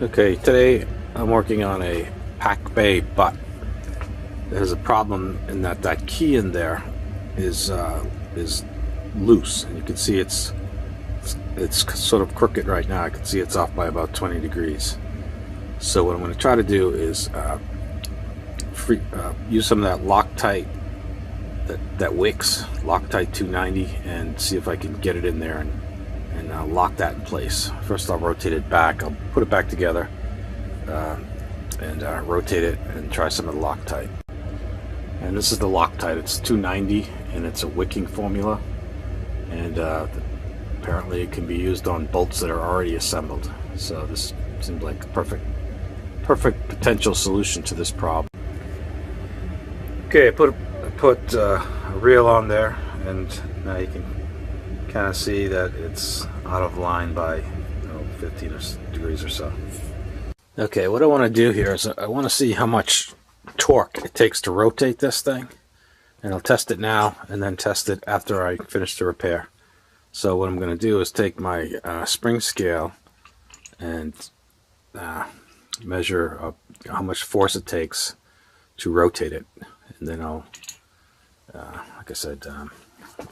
Okay, today I'm working on a pack bay butt. There's a problem in that key in there is loose, and you can see it's sort of crooked right now. I can see it's off by about 20 degrees. So what I'm going to try to do is use some of that LOCTITE, that wicks, LOCTITE 290, and see if I can get it in there and lock that in place. First I'll rotate it back, I'll put it back together and rotate it and try some of the LOCTITE. And this is the LOCTITE, it's 290 and it's a wicking formula, and apparently it can be used on bolts that are already assembled. So this seems like a perfect potential solution to this problem. Okay, I put a reel on there, and now you can kind of see that it's out of line by 15 degrees or so. Okay, what I want to do here is I want to see how much torque it takes to rotate this thing, and I'll test it now and then test it after I finish the repair. So what I'm going to do is take my spring scale and measure how much force it takes to rotate it, and then I'll like I said,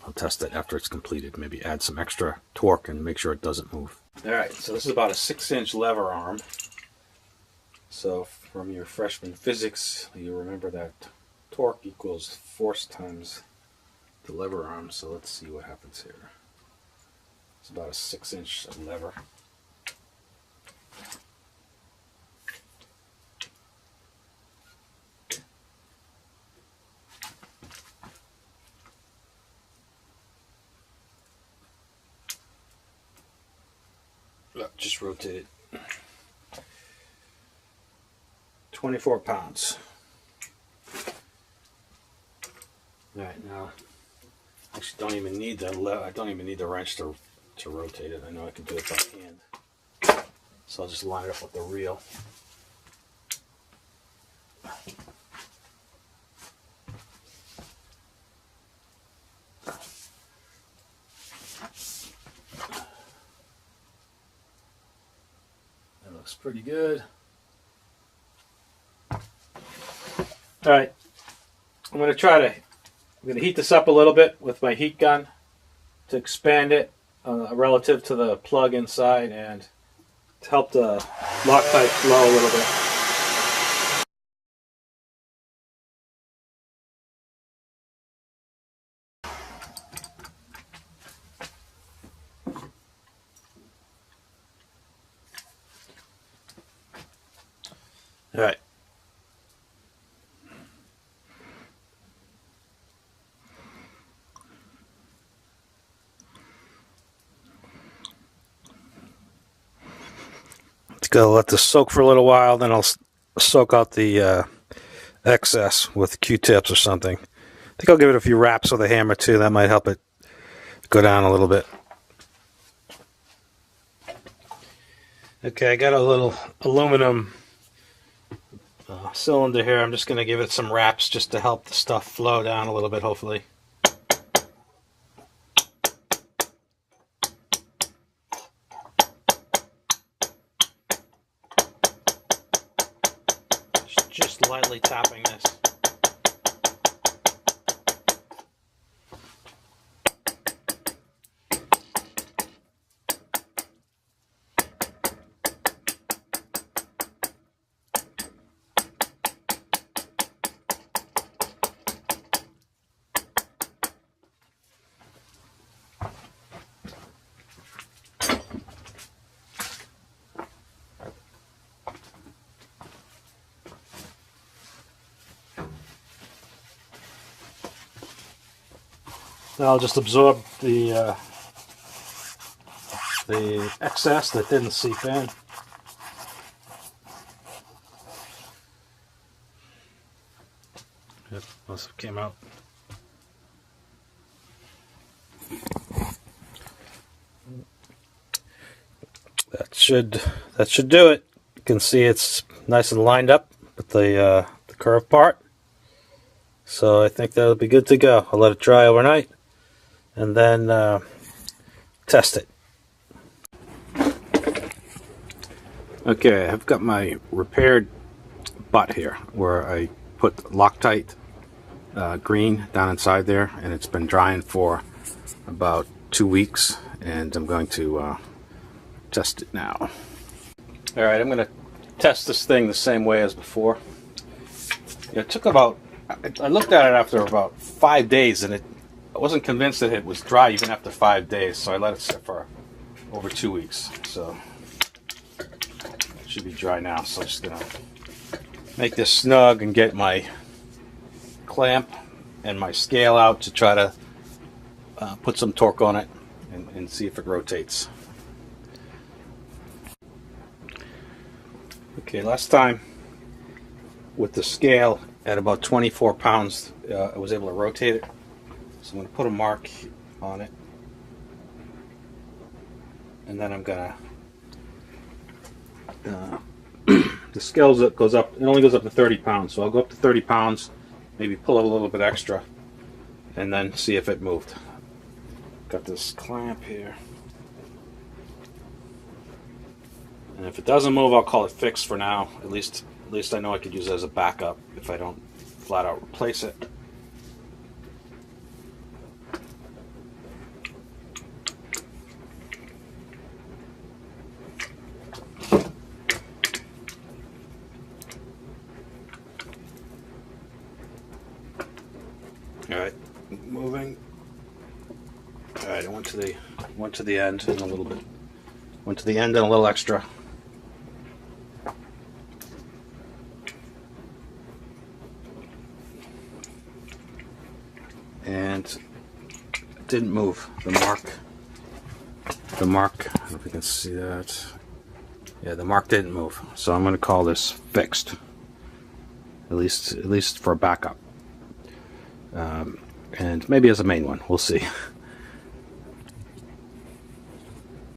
I'll test it after it's completed. Maybe add some extra torque and make sure it doesn't move. Alright, so this is about a 6-inch lever arm. So from your freshman physics, you remember that torque equals force times the lever arm. So let's see what happens here. It's about a 6-inch lever. Just rotate it. 24 pounds. Alright, now I actually don't even need the wrench to rotate it. I know I can do it by hand. So I'll just line it up with the reel. Looks pretty good. Alright, I'm going to heat this up a little bit with my heat gun to expand it relative to the plug inside and to help the LOCTITE flow a little bit. All right. Just gotta let this soak for a little while, then I'll soak out the excess with Q-tips or something. I think I'll give it a few raps with a hammer too. That might help it go down a little bit. Okay, I got a little aluminum cylinder here. I'm just going to give it some raps just to help the stuff flow down a little bit, hopefully. Just lightly tapping this. Now I'll just absorb the excess that didn't seep in. Yep, must have came out. That should do it. You can see it's nice and lined up with the curved part. So I think that'll be good to go. I'll let it dry overnight and then test it. Okay, I've got my repaired butt here where I put Loctite green down inside there, and it's been drying for about 2 weeks, and I'm going to test it now. Alright, I'm going to test this thing the same way as before. It took about, I looked at it after about 5 days, and I wasn't convinced that it was dry even after 5 days, so I let it sit for over 2 weeks. So it should be dry now, so I'm just going to make this snug and get my clamp and my scale out to try to put some torque on it and see if it rotates. Okay, last time with the scale at about 24 pounds, I was able to rotate it. So I'm going to put a mark on it, and then I'm going to the scale goes up, it only goes up to 30 pounds, so I'll go up to 30 pounds, maybe pull it a little bit extra, and then see if it moved. Got this clamp here, and if it doesn't move, I'll call it fixed for now. At least I know I could use it as a backup if I don't flat out replace it. All right, moving. All right, I went to the end and a little bit. Went to the end and a little extra. And it didn't move. The mark, I don't know if you can see that. Yeah, the mark didn't move. So I'm going to call this fixed. At least for a backup. And maybe as a main one, we'll see.